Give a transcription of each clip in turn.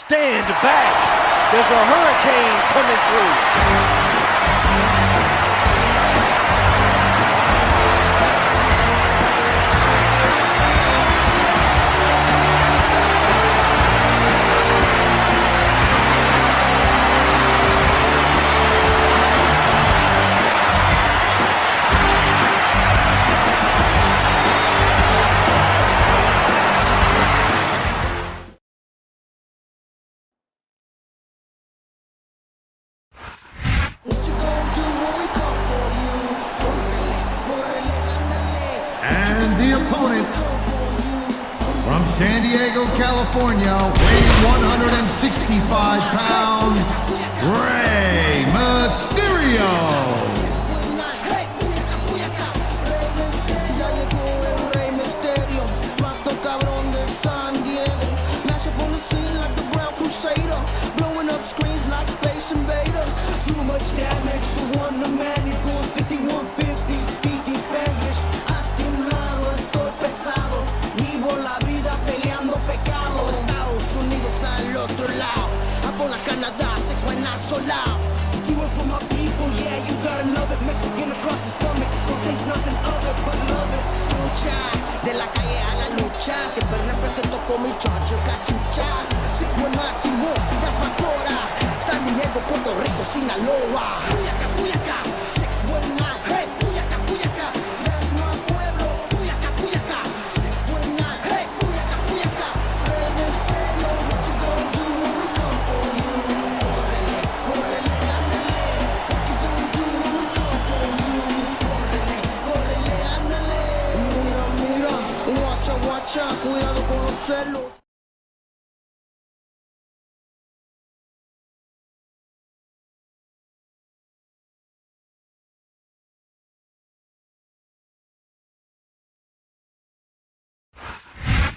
Stand back. There's a hurricane coming through. And the opponent from San Diego, California, weighing 165 pounds, Rey Mysterio. Do it for my people, yeah, you gotta love it. Mexican across the stomach, so think nothing of it, but love it. Lucha, de la calle a la lucha, siempre represento con mi chocho cachucha. 6'1" máximo, that's my quota. San Diego, Puerto Rico, Sinaloa. Puyaca, Puyaca, 6'9", hey, Puyaca, Puyaca, that's my pueblo. Puyaca, Puyaca, 6'9", hey, Puyaca, Puyaca. Rey Mysterio, what you gonna do when we come for you? Cuidado con los celos.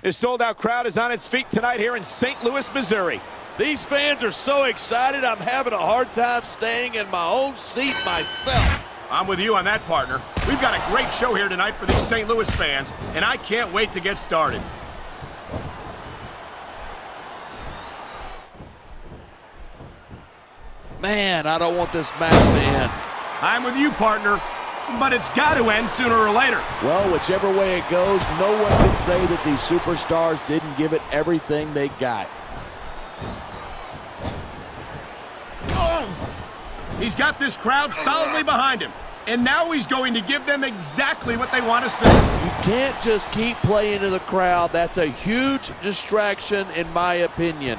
This sold-out crowd is on its feet tonight here in St. Louis, Missouri. These fans are so excited, I'm having a hard time staying in my own seat myself. I'm with you on that, partner. We've got a great show here tonight for these St. Louis fans, and I can't wait to get started. Man, I don't want this match to end. I'm with you, partner, but it's got to end sooner or later. Well, whichever way it goes, no one can say that these superstars didn't give it everything they got. He's got this crowd solidly behind him, and now he's going to give them exactly what they want to see. You can't just keep playing to the crowd. That's a huge distraction, in my opinion.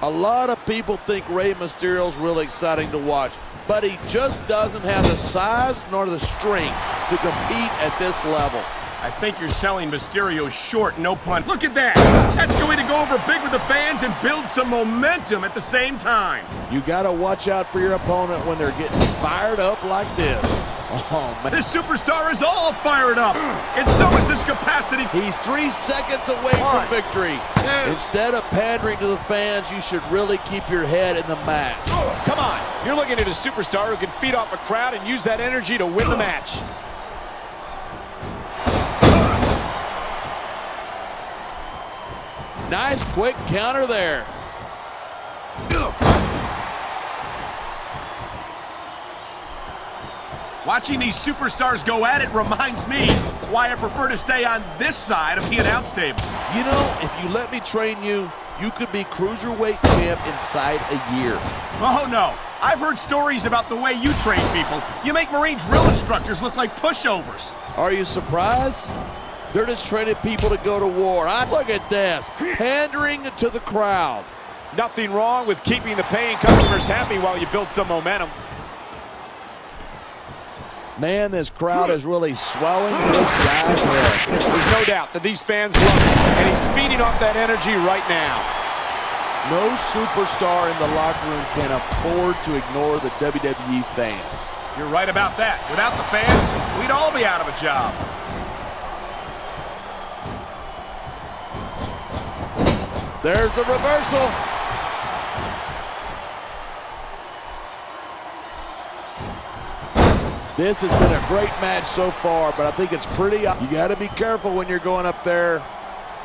A lot of people think Rey Mysterio's really exciting to watch, but he just doesn't have the size nor the strength to compete at this level. I think you're selling Mysterio short, no pun. Look at that! That's going to go over big with the fans and build some momentum at the same time. You got to watch out for your opponent when they're getting fired up like this. Oh, man. This superstar is all fired up, and so is this capacity. He's 3 seconds away from victory. Instead of pandering to the fans, you should really keep your head in the match. Come on, you're looking at a superstar who can feed off a crowd and use that energy to win the match. Nice quick counter there. Watching these superstars go at it reminds me why I prefer to stay on this side of the announce table. You know, if you let me train you, you could be cruiserweight champ inside a year. Oh, no. I've heard stories about the way you train people. You make Marine drill instructors look like pushovers. Are you surprised? They're just training people to go to war. Look at this, pandering to the crowd. Nothing wrong with keeping the paying customers happy while you build some momentum. Man, this crowd is really swelling this guy's head. There's no doubt that these fans love him, and he's feeding off that energy right now. No superstar in the locker room can afford to ignore the WWE fans. You're right about that. Without the fans, we'd all be out of a job. There's the reversal. This has been a great match so far, but I think it's pretty... You got to be careful when you're going up there.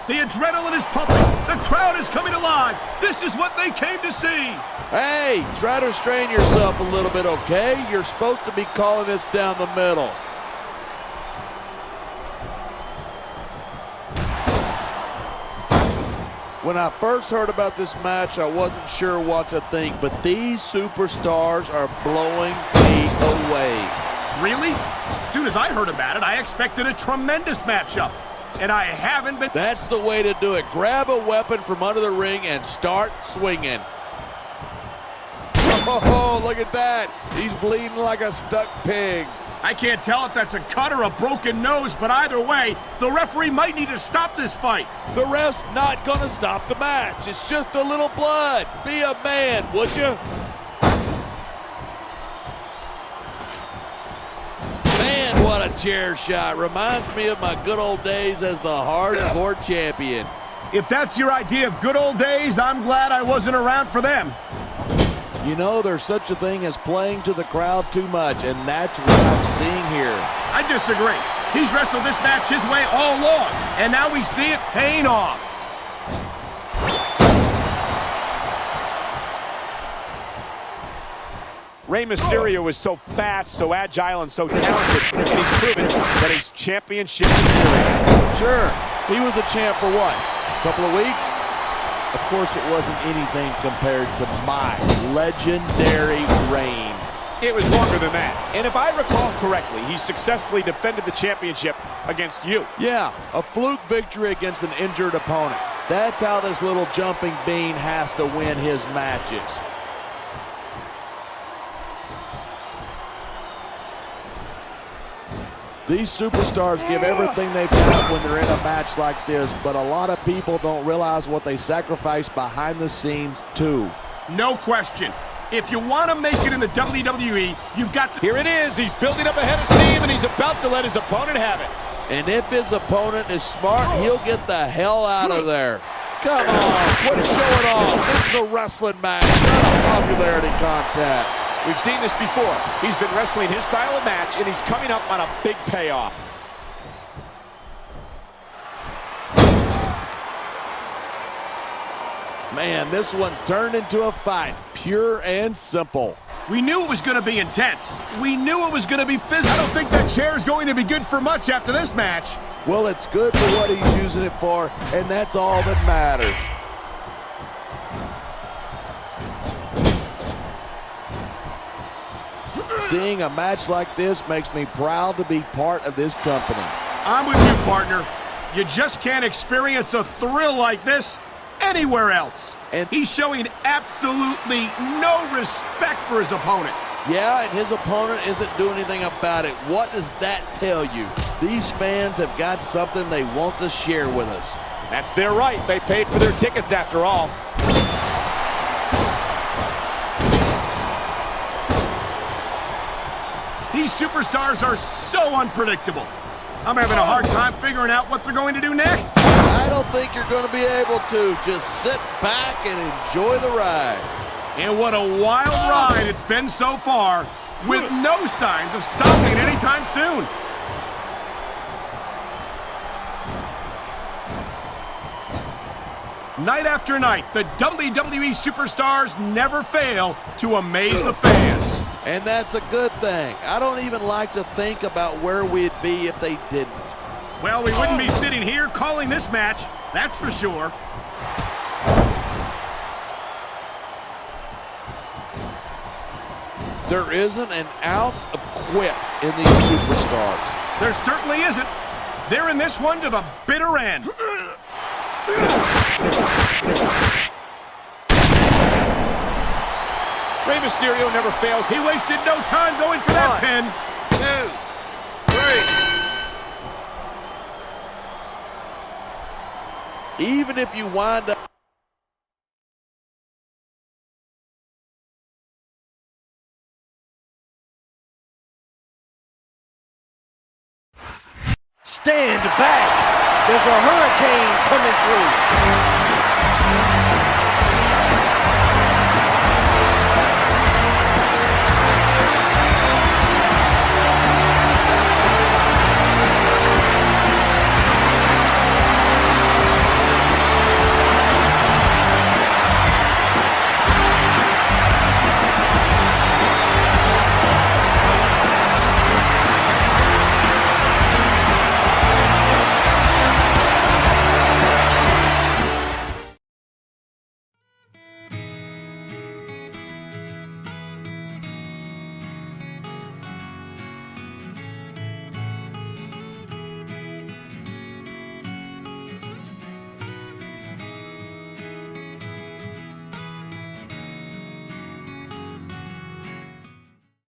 The adrenaline is pumping. The crowd is coming alive. This is what they came to see. Hey, try to restrain yourself a little bit, okay? You're supposed to be calling this down the middle. When I first heard about this match, I wasn't sure what to think, but these superstars are blowing me away. Really? As soon as I heard about it, I expected a tremendous matchup. And I haven't been... That's the way to do it. Grab a weapon from under the ring and start swinging. Oh, look at that. He's bleeding like a stuck pig. I can't tell if that's a cut or a broken nose, but either way, the referee might need to stop this fight. The ref's not going to stop the match. It's just a little blood. Be a man, would you? Man, what a chair shot. Reminds me of my good old days as the hardcore champion. If that's your idea of good old days, I'm glad I wasn't around for them. You know, there's such a thing as playing to the crowd too much, and that's what I'm seeing here. I disagree. He's wrestled this match his way all along, and now we see it paying off. Rey Mysterio is so fast, so agile, and so talented, and he's proven that he's championship material. Sure, he was a champ for what? A couple of weeks? Of course, it wasn't anything compared to my legendary reign. It was longer than that. And if I recall correctly, he successfully defended the championship against you. Yeah, a fluke victory against an injured opponent. That's how this little jumping bean has to win his matches. These superstars give everything they've got when they're in a match like this, but a lot of people don't realize what they sacrifice behind the scenes, too. No question. If you want to make it in the WWE, you've got to... Here it is. He's building up a head of steam, and he's about to let his opponent have it. And if his opponent is smart, he'll get the hell out of there. Come on, quit showing off. This is a wrestling match, not a popularity contest. We've seen this before. He's been wrestling his style of match, and he's coming up on a big payoff. Man, this one's turned into a fight, pure and simple. We knew it was going to be intense. We knew it was going to be physical. I don't think that chair is going to be good for much after this match. Well, it's good for what he's using it for, and that's all that matters. Seeing a match like this makes me proud to be part of this company. I'm with you, partner. You just can't experience a thrill like this anywhere else. And he's showing absolutely no respect for his opponent. Yeah, and his opponent isn't doing anything about it. What does that tell you? These fans have got something they want to share with us. That's their right. They paid for their tickets after all. These superstars are so unpredictable. I'm having a hard time figuring out what they're going to do next. I don't think you're going to be able to. Just sit back and enjoy the ride. And what a wild ride it's been so far, with no signs of stopping anytime soon. Night after night, the WWE superstars never fail to amaze the fans. And that's a good thing. I don't even like to think about where we'd be if they didn't. Well, we wouldn't be sitting here calling this match, that's for sure. There isn't an ounce of quit in these superstars. There certainly isn't. They're in this one to the bitter end. Rey Mysterio never fails. He wasted no time going for that pin. 2, 3. Even if you wind up... Stand back. There's a hurricane coming through.